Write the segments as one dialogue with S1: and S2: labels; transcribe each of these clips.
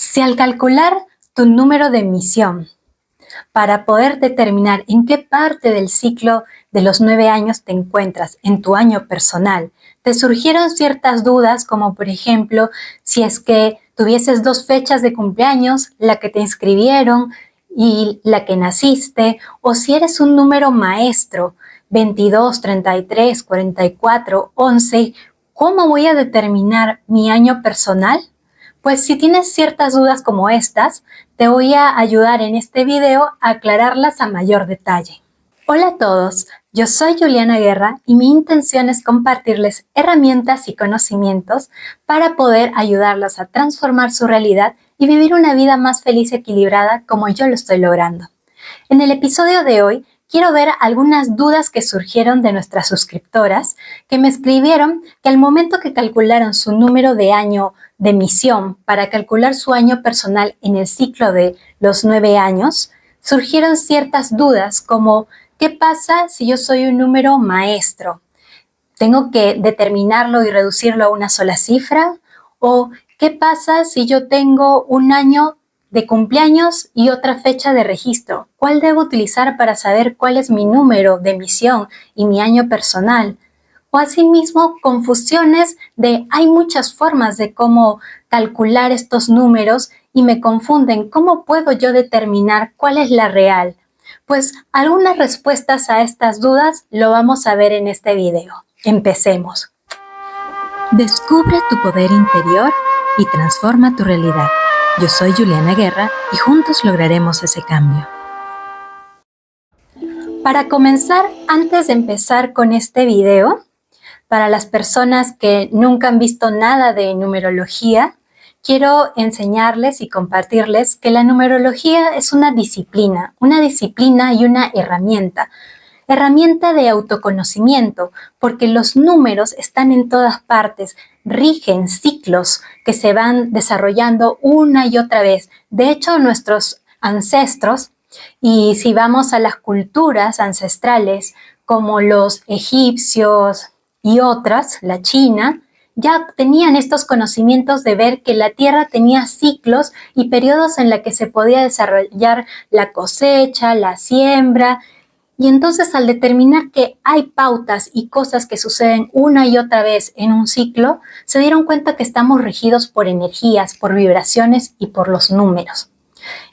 S1: Si al calcular tu número de emisión para poder determinar en qué parte del ciclo de los 9 años te encuentras en tu año personal, te surgieron ciertas dudas como por ejemplo si es que tuvieses 2 fechas de cumpleaños, la que te inscribieron y la que naciste, o si eres un número maestro, 22, 33, 44, 11, ¿cómo voy a determinar mi año personal? Pues si tienes ciertas dudas como estas, te voy a ayudar en este video a aclararlas a mayor detalle. Hola a todos, yo soy Juliana Guerra y mi intención es compartirles herramientas y conocimientos para poder ayudarlos a transformar su realidad y vivir una vida más feliz y equilibrada como yo lo estoy logrando. En el episodio de hoy quiero ver algunas dudas que surgieron de nuestras suscriptoras que me escribieron que al momento que calcularon su número de año de emisión para calcular su año personal en el ciclo de los 9 años, surgieron ciertas dudas como ¿qué pasa si yo soy un número maestro? ¿Tengo que determinarlo y reducirlo a una sola cifra? ¿O qué pasa si yo tengo un año de cumpleaños y otra fecha de registro? ¿Cuál debo utilizar para saber cuál es mi número de emisión y mi año personal? O asimismo, confusiones de hay muchas formas de cómo calcular estos números y me confunden. ¿Cómo puedo yo determinar cuál es la real? Pues algunas respuestas a estas dudas lo vamos a ver en este video. Empecemos. Descubre tu poder interior y transforma tu realidad. Yo soy Juliana Guerra y juntos lograremos ese cambio. Para comenzar, antes de empezar con este video, para las personas que nunca han visto nada de numerología, quiero enseñarles y compartirles que la numerología es una disciplina y una herramienta de autoconocimiento, porque los números están en todas partes, rigen ciclos que se van desarrollando una y otra vez. De hecho, nuestros ancestros, y si vamos a las culturas ancestrales como los egipcios y otras, la China, ya tenían estos conocimientos de ver que la tierra tenía ciclos y periodos en los que se podía desarrollar la cosecha, la siembra. Y entonces al determinar que hay pautas y cosas que suceden una y otra vez en un ciclo, se dieron cuenta que estamos regidos por energías, por vibraciones y por los números.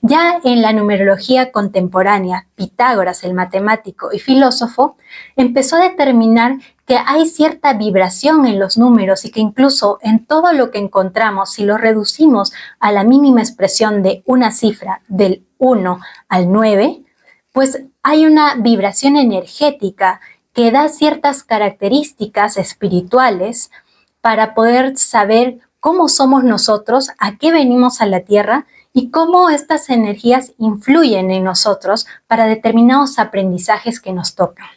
S1: Ya en la numerología contemporánea, Pitágoras, el matemático y filósofo, empezó a determinar que hay cierta vibración en los números y que incluso en todo lo que encontramos, si lo reducimos a la mínima expresión de una cifra del 1 al 9, pues hay una vibración energética que da ciertas características espirituales para poder saber cómo somos nosotros, a qué venimos a la Tierra y cómo estas energías influyen en nosotros para determinados aprendizajes que nos tocan.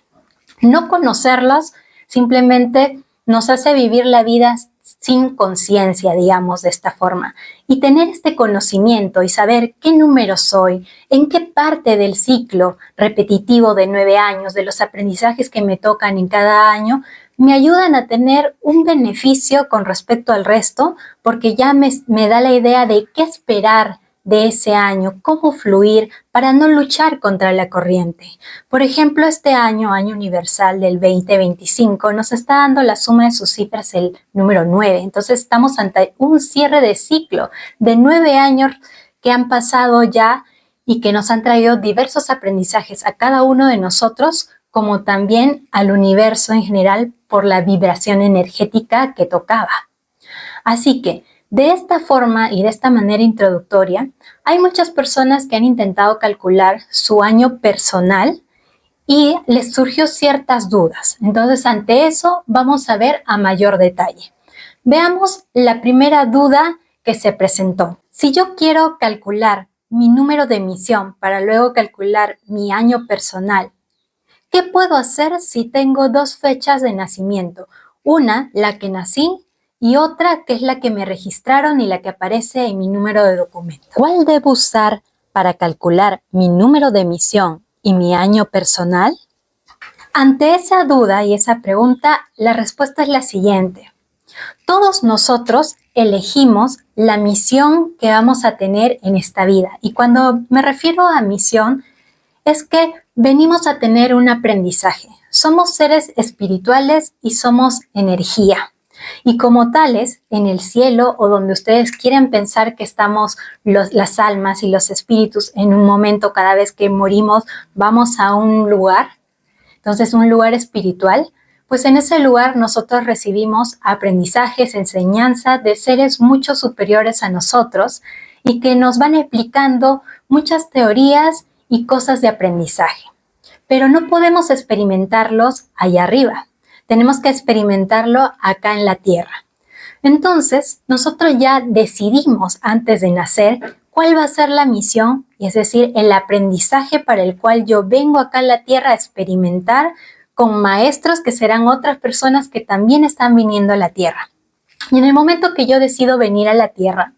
S1: No conocerlos simplemente nos hace vivir la vida sin conciencia, digamos, de esta forma. Y tener este conocimiento y saber qué número soy, en qué parte del ciclo repetitivo de 9 años, de los aprendizajes que me tocan en cada año, me ayudan a tener un beneficio con respecto al resto, porque ya me da la idea de qué esperar de ese año, cómo fluir para no luchar contra la corriente. Por ejemplo, este año universal del 2025, nos está dando la suma de sus cifras el número 9. Entonces estamos ante un cierre de ciclo de 9 años que han pasado ya y que nos han traído diversos aprendizajes a cada uno de nosotros, como también al universo en general por la vibración energética que tocaba. Así que, de esta forma y de esta manera introductoria, hay muchas personas que han intentado calcular su año personal y les surgió ciertas dudas. Entonces, ante eso, vamos a ver a mayor detalle. Veamos la primera duda que se presentó. Si yo quiero calcular mi número de emisión para luego calcular mi año personal, ¿qué puedo hacer si tengo 2 fechas de nacimiento? Una, la que nací, y otra que es la que me registraron y la que aparece en mi número de documento. ¿Cuál debo usar para calcular mi número de emisión y mi año personal? Ante esa duda y esa pregunta, la respuesta es la siguiente. Todos nosotros elegimos la misión que vamos a tener en esta vida. Y cuando me refiero a misión, es que venimos a tener un aprendizaje. Somos seres espirituales y somos energía. Y como tales, en el cielo o donde ustedes quieren pensar que estamos las almas y los espíritus en un momento cada vez que morimos, vamos a un lugar, entonces un lugar espiritual, pues en ese lugar nosotros recibimos aprendizajes, enseñanza de seres mucho superiores a nosotros y que nos van explicando muchas teorías y cosas de aprendizaje. Pero no podemos experimentarlos allá arriba. Tenemos que experimentarlo acá en la Tierra. Entonces, nosotros ya decidimos antes de nacer cuál va a ser la misión, es decir, el aprendizaje para el cual yo vengo acá a la Tierra a experimentar con maestros que serán otras personas que también están viniendo a la Tierra. Y en el momento que yo decido venir a la Tierra,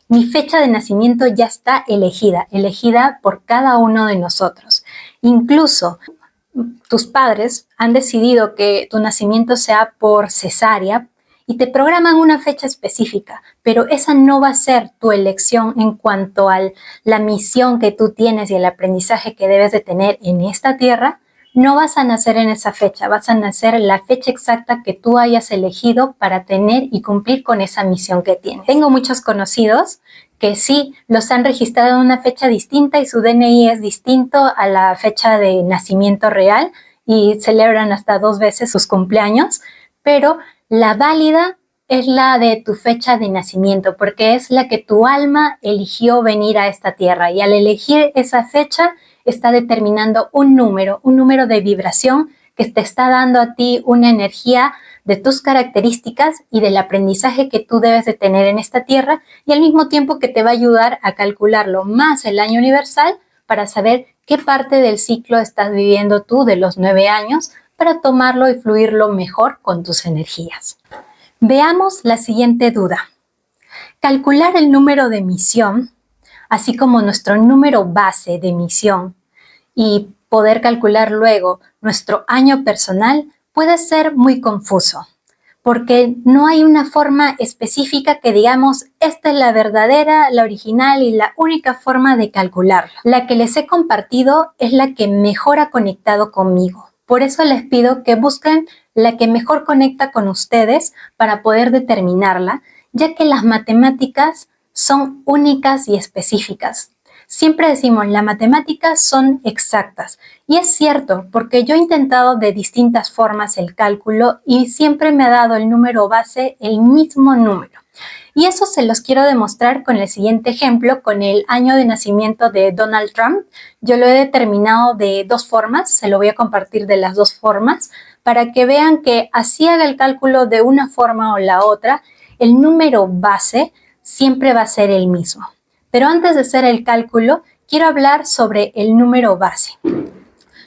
S1: mi fecha de nacimiento ya está elegida por cada uno de nosotros. Incluso tus padres han decidido que tu nacimiento sea por cesárea y te programan una fecha específica, pero esa no va a ser tu elección en cuanto a la misión que tú tienes y el aprendizaje que debes de tener en esta tierra. No vas a nacer en esa fecha, vas a nacer en la fecha exacta que tú hayas elegido para tener y cumplir con esa misión que tienes. Tengo muchos conocidos que sí los han registrado en una fecha distinta y su DNI es distinto a la fecha de nacimiento real y celebran hasta 2 veces sus cumpleaños, pero la válida es la de tu fecha de nacimiento, porque es la que tu alma eligió venir a esta tierra y al elegir esa fecha está determinando un número de vibración que te está dando a ti una energía de tus características y del aprendizaje que tú debes de tener en esta tierra y al mismo tiempo que te va a ayudar a calcularlo más el año universal para saber qué parte del ciclo estás viviendo tú de los 9 años para tomarlo y fluirlo mejor con tus energías. Veamos la siguiente duda. Calcular el número de misión, así como nuestro número base de misión y poder calcular luego nuestro año personal puede ser muy confuso, porque no hay una forma específica que digamos, esta es la verdadera, la original y la única forma de calcularla. La que les he compartido es la que mejor ha conectado conmigo. Por eso les pido que busquen la que mejor conecta con ustedes para poder determinarla, ya que las matemáticas son únicas y específicas. Siempre decimos, las matemáticas son exactas. Y es cierto, porque yo he intentado de distintas formas el cálculo y siempre me ha dado el número base el mismo número. Y eso se los quiero demostrar con el siguiente ejemplo, con el año de nacimiento de Donald Trump. Yo lo he determinado de 2 formas, se lo voy a compartir de las 2 formas, para que vean que así haga el cálculo de una forma o la otra, el número base siempre va a ser el mismo. Pero antes de hacer el cálculo, quiero hablar sobre el número base.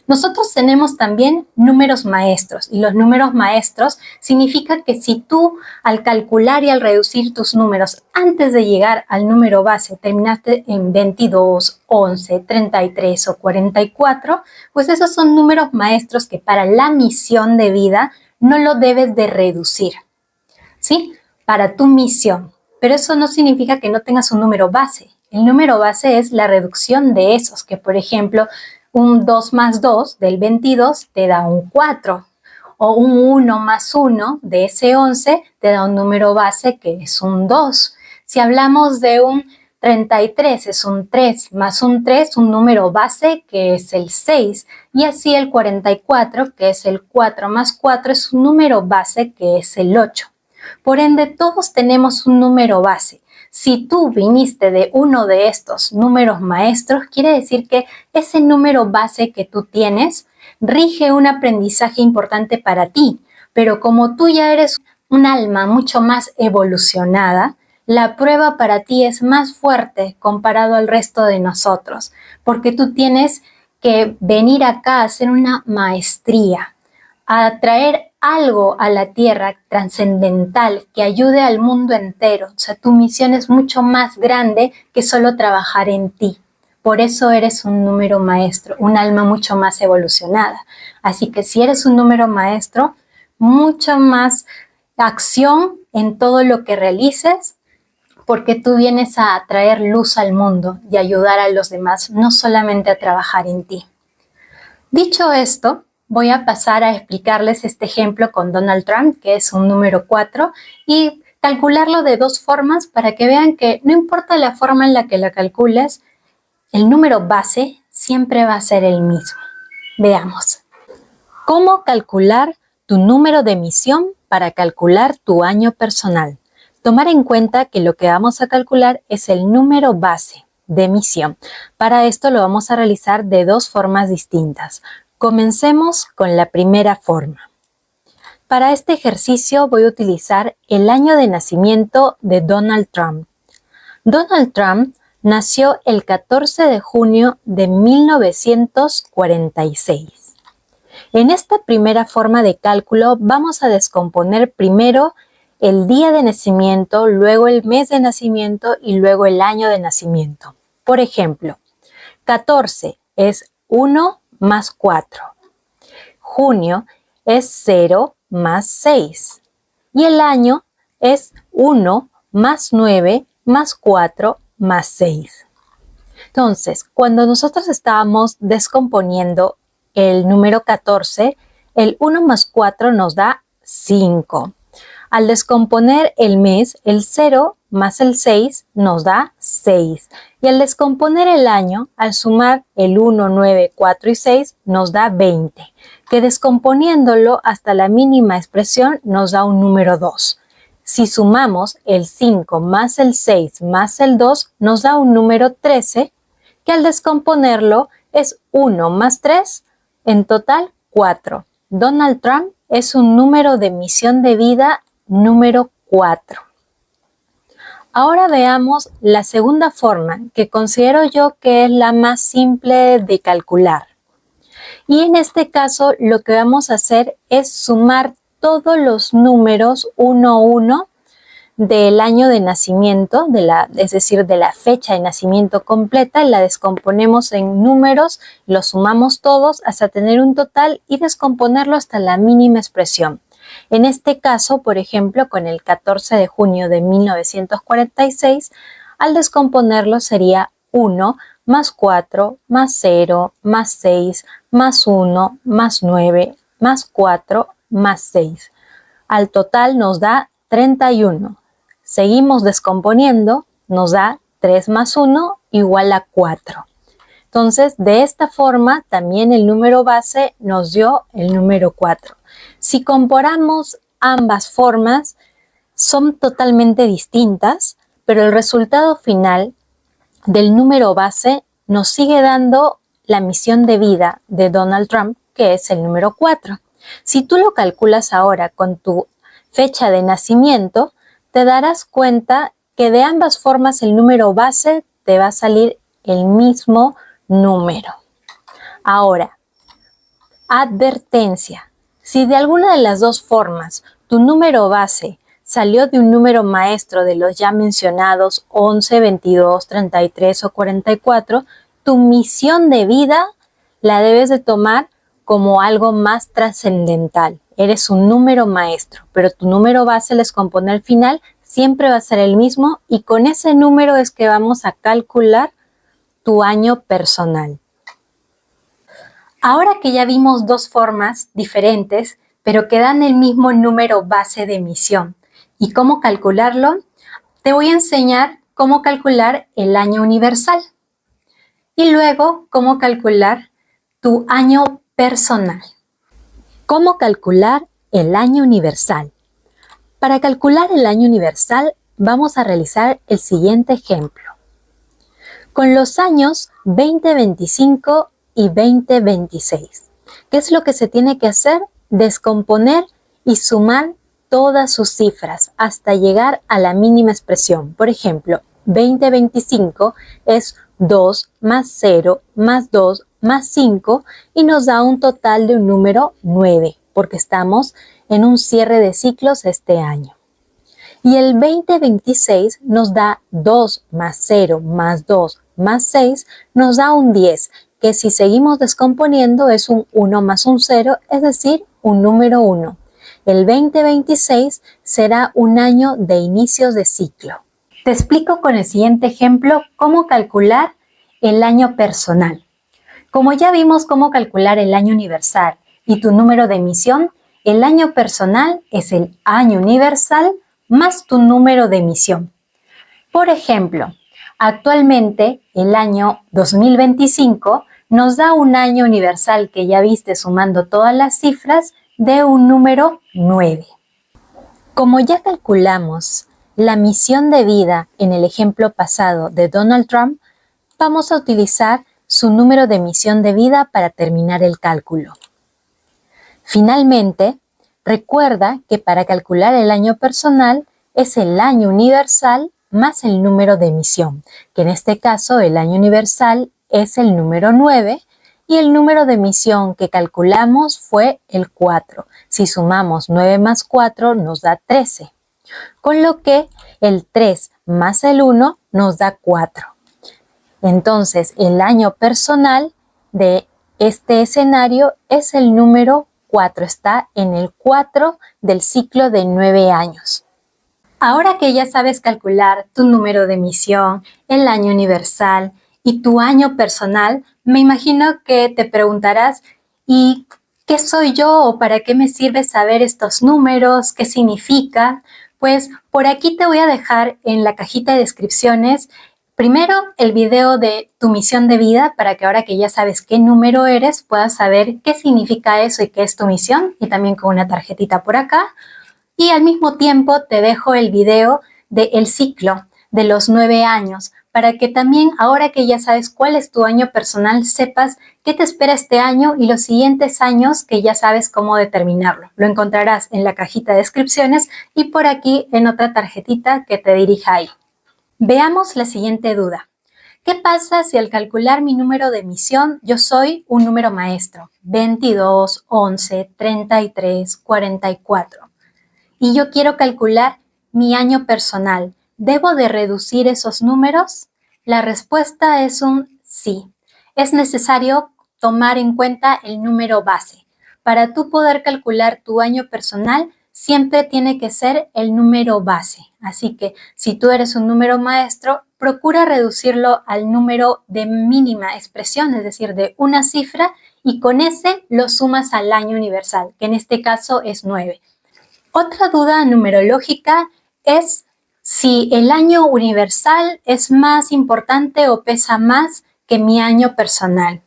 S1: Nosotros tenemos también números maestros y los números maestros significa que si tú al calcular y al reducir tus números antes de llegar al número base terminaste en 22, 11, 33 o 44, pues esos son números maestros que para la misión de vida no lo debes de reducir, ¿sí? Para tu misión. Pero eso no significa que no tengas un número base. El número base es la reducción de esos, que por ejemplo, un 2 más 2 del 22 te da un 4, o un 1 más 1 de ese 11 te da un número base que es un 2. Si hablamos de un 33 es un 3 más un 3, un número base que es el 6. Y así el 44, que es el 4 más 4, es un número base que es el 8. Por ende, todos tenemos un número base. Si tú viniste de uno de estos números maestros, quiere decir que ese número base que tú tienes rige un aprendizaje importante para ti. Pero como tú ya eres un alma mucho más evolucionada, la prueba para ti es más fuerte comparado al resto de nosotros, porque tú tienes que venir acá a hacer una maestría, a traer algo a la tierra trascendental que ayude al mundo entero. O sea, tu misión es mucho más grande que solo trabajar en ti. Por eso eres un número maestro, un alma mucho más evolucionada. Así que si eres un número maestro, mucha más acción en todo lo que realices, porque tú vienes a traer luz al mundo y ayudar a los demás, no solamente a trabajar en ti. Dicho esto, voy a pasar a explicarles este ejemplo con Donald Trump, que es un número 4, y calcularlo de dos formas para que vean que no importa la forma en la que la calcules, el número base siempre va a ser el mismo. Veamos. ¿Cómo calcular tu número de emisión para calcular tu año personal? Tomar en cuenta que lo que vamos a calcular es el número base de emisión. Para esto lo vamos a realizar de dos formas distintas. Comencemos con la primera forma. Para este ejercicio voy a utilizar el año de nacimiento de Donald Trump. Donald Trump nació el 14 de junio de 1946. En esta primera forma de cálculo vamos a descomponer primero el día de nacimiento, luego el mes de nacimiento y luego el año de nacimiento. Por ejemplo, 14 es 1 más 4. Junio es 0 más 6. Y el año es 1 más 9 más 4 más 6. Entonces, cuando nosotros estábamos descomponiendo el número 14, el 1 más 4 nos da 5. Al descomponer el mes, el 0 más el 6 nos da 6. Y al descomponer el año, al sumar el 1, 9, 4 y 6, nos da 20, que descomponiéndolo hasta la mínima expresión nos da un número 2. Si sumamos el 5 más el 6 más el 2, nos da un número 13, que al descomponerlo es 1 más 3, en total 4. Donald Trump es un número de emisión de vida número 4. Ahora veamos la segunda forma, que considero yo que es la más simple de calcular. Y en este caso lo que vamos a hacer es sumar todos los números 1 a 1 del año de nacimiento, es decir, de la fecha de nacimiento completa, y la descomponemos en números, los sumamos todos hasta tener un total y descomponerlo hasta la mínima expresión. En este caso, por ejemplo, con el 14 de junio de 1946, al descomponerlo sería 1 más 4 más 0 más 6 más 1 más 9 más 4 más 6. Al total nos da 31. Seguimos descomponiendo, nos da 3 más 1 igual a 4. Entonces, de esta forma, también el número base nos dio el número 4. Si comparamos ambas formas, son totalmente distintas, pero el resultado final del número base nos sigue dando la misión de vida de Donald Trump, que es el número 4. Si tú lo calculas ahora con tu fecha de nacimiento, te darás cuenta que de ambas formas el número base te va a salir el mismo número. Ahora, advertencia. Si de alguna de las dos formas tu número base salió de un número maestro de los ya mencionados 11, 22, 33 o 44, tu misión de vida la debes de tomar como algo más trascendental. Eres un número maestro, pero tu número base al descomponer final siempre va a ser el mismo y con ese número es que vamos a calcular tu año personal. Ahora que ya vimos dos formas diferentes, pero que dan el mismo número base de emisión y cómo calcularlo, te voy a enseñar cómo calcular el año universal y luego cómo calcular tu año personal. ¿Cómo calcular el año universal? Para calcular el año universal vamos a realizar el siguiente ejemplo. Con los años 2025 y 2026. ¿Qué es lo que se tiene que hacer? Descomponer y sumar todas sus cifras hasta llegar a la mínima expresión. Por ejemplo, 2025 es 2 más 0 más 2 más 5 y nos da un total de un número 9 porque estamos en un cierre de ciclos este año. Y el 2026 nos da 2 más 0 más 2 más 6, nos da un 10, que si seguimos descomponiendo es un 1 más un 0, es decir, un número 1. El 2026 será un año de inicios de ciclo. Te explico con el siguiente ejemplo cómo calcular el año personal. Como ya vimos cómo calcular el año universal y tu número de emisión, el año personal es el año universal más tu número de emisión. Por ejemplo, actualmente el año 2025 nos da un año universal que ya viste sumando todas las cifras de un número 9. Como ya calculamos la misión de vida en el ejemplo pasado de Donald Trump, vamos a utilizar su número de misión de vida para terminar el cálculo. Finalmente, recuerda que para calcular el año personal es el año universal más el número de emisión, que en este caso el año universal es el número 9 y el número de emisión que calculamos fue el 4. Si sumamos 9 más 4 nos da 13, con lo que el 3 más el 1 nos da 4. Entonces, el año personal de este escenario es el número 4, está en el 4 del ciclo de 9 años. Ahora que ya sabes calcular tu número de emisión, el año universal y tu año personal, me imagino que te preguntarás, ¿y qué soy yo o para qué me sirve saber estos números? ¿Qué significa? Pues por aquí te voy a dejar en la cajita de descripciones primero el video de tu misión de vida para que ahora que ya sabes qué número eres puedas saber qué significa eso y qué es tu misión, y también con una tarjetita por acá. Y al mismo tiempo te dejo el video del ciclo de los 9 años para que también ahora que ya sabes cuál es tu año personal sepas qué te espera este año y los siguientes años que ya sabes cómo determinarlo. Lo encontrarás en la cajita de descripciones y por aquí en otra tarjetita que te dirija ahí. Veamos la siguiente duda. ¿Qué pasa si al calcular mi número de emisión yo soy un número maestro? 22, 11, 33, 44. Y yo quiero calcular mi año personal. ¿Debo de reducir esos números? La respuesta es un sí. Es necesario tomar en cuenta el número base. Para tú poder calcular tu año personal, siempre tiene que ser el número base. Así que si tú eres un número maestro, procura reducirlo al número de mínima expresión, es decir, de una cifra, y con ese lo sumas al año universal, que en este caso es 9. Otra duda numerológica es si el año universal es más importante o pesa más que mi año personal.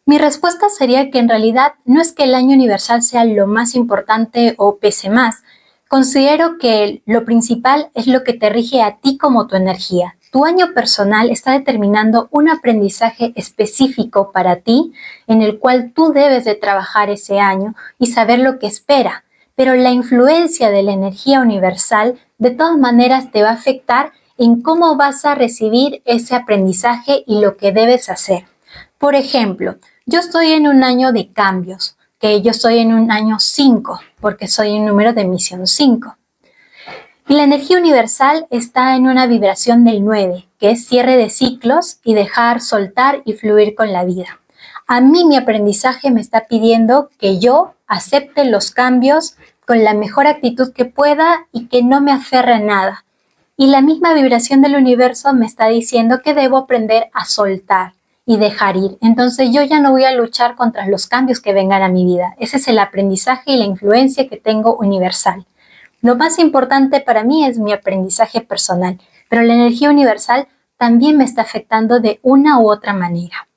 S1: Mi respuesta sería que en realidad no es que el año universal sea lo más importante o pese más. Considero que lo principal es lo que te rige a ti como tu energía. Tu año personal está determinando un aprendizaje específico para ti en el cual tú debes de trabajar ese año y saber lo que espera. Pero la influencia de la energía universal de todas maneras te va a afectar en cómo vas a recibir ese aprendizaje y lo que debes hacer. Por ejemplo, yo estoy en un año de cambios, que yo estoy en un año 5, porque soy un número de emisión 5. Y la energía universal está en una vibración del 9, que es cierre de ciclos y dejar, soltar y fluir con la vida. A mí mi aprendizaje me está pidiendo que yo acepte los cambios con la mejor actitud que pueda y que no me aferre a nada. Y la misma vibración del universo me está diciendo que debo aprender a soltar y dejar ir. Entonces yo ya no voy a luchar contra los cambios que vengan a mi vida. Ese es el aprendizaje y la influencia que tengo universal. Lo más importante para mí es mi aprendizaje personal, pero la energía universal también me está afectando de una u otra manera.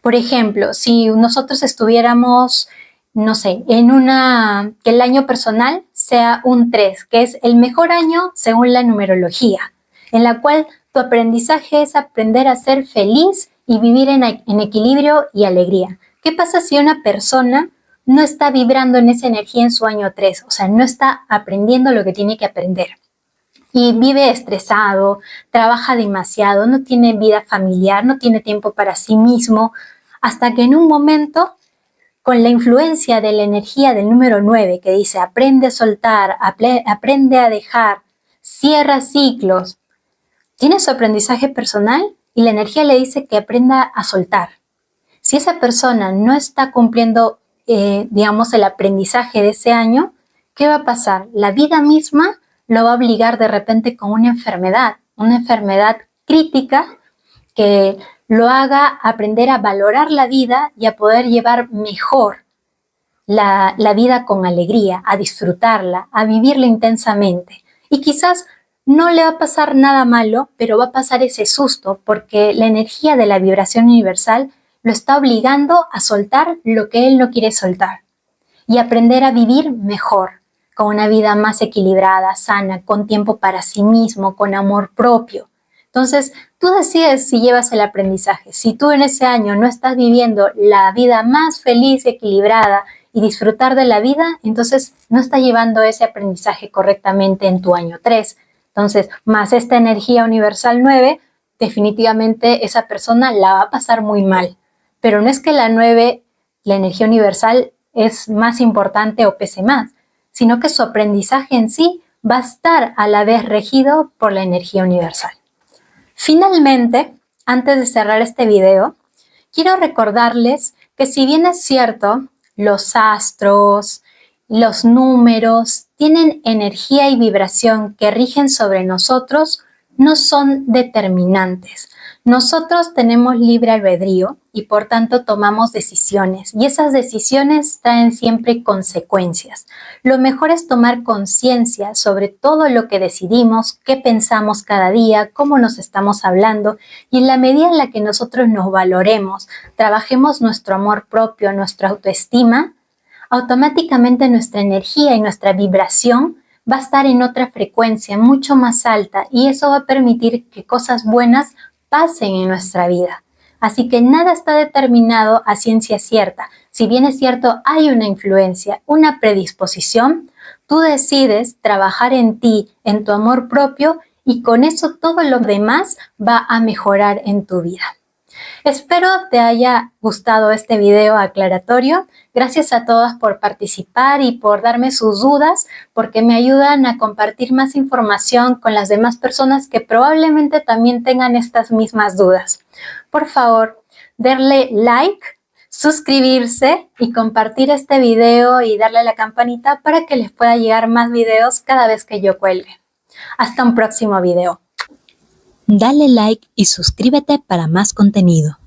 S1: Por ejemplo, si nosotros estuviéramos, no sé, que el año personal sea un 3, que es el mejor año según la numerología, en la cual tu aprendizaje es aprender a ser feliz y vivir en equilibrio y alegría. ¿Qué pasa si una persona no está vibrando en esa energía en su año 3? O sea, no está aprendiendo lo que tiene que aprender. Y vive estresado, trabaja demasiado, no tiene vida familiar, no tiene tiempo para sí mismo, hasta que en un momento, con la influencia de la energía del número 9, que dice aprende a soltar, aprende a dejar, cierra ciclos, tiene su aprendizaje personal y la energía le dice que aprenda a soltar. Si esa persona no está cumpliendo, el aprendizaje de ese año, ¿qué va a pasar? La vida misma lo va a obligar de repente con una enfermedad crítica que lo haga aprender a valorar la vida y a poder llevar mejor la vida con alegría, a disfrutarla, a vivirla intensamente. Y quizás no le va a pasar nada malo, pero va a pasar ese susto porque la energía de la vibración universal lo está obligando a soltar lo que él no quiere soltar y aprender a vivir mejor, con una vida más equilibrada, sana, con tiempo para sí mismo, con amor propio. Entonces, tú decides si llevas el aprendizaje. Si tú en ese año no estás viviendo la vida más feliz y equilibrada y disfrutar de la vida, entonces no estás llevando ese aprendizaje correctamente en tu año 3. Entonces, más esta energía universal 9, definitivamente esa persona la va a pasar muy mal. Pero no es que la 9, la energía universal, es más importante o pese más, sino que su aprendizaje en sí va a estar a la vez regido por la energía universal. Finalmente, antes de cerrar este video, quiero recordarles que si bien es cierto, los astros, los números tienen energía y vibración que rigen sobre nosotros, no son determinantes. Nosotros tenemos libre albedrío y por tanto tomamos decisiones y esas decisiones traen siempre consecuencias. Lo mejor es tomar conciencia sobre todo lo que decidimos, qué pensamos cada día, cómo nos estamos hablando y en la medida en la que nosotros nos valoremos, trabajemos nuestro amor propio, nuestra autoestima, automáticamente nuestra energía y nuestra vibración va a estar en otra frecuencia mucho más alta y eso va a permitir que cosas buenas pasen en nuestra vida. Así que nada está determinado a ciencia cierta. Si bien es cierto, hay una influencia, una predisposición, tú decides trabajar en ti, en tu amor propio y con eso todo lo demás va a mejorar en tu vida. Espero te haya gustado este video aclaratorio. Gracias a todas por participar y por darme sus dudas, porque me ayudan a compartir más información con las demás personas que probablemente también tengan estas mismas dudas. Por favor, darle like, suscribirse y compartir este video y darle a la campanita para que les pueda llegar más videos cada vez que yo cuelgue. Hasta un próximo video.
S2: Dale like y suscríbete para más contenido.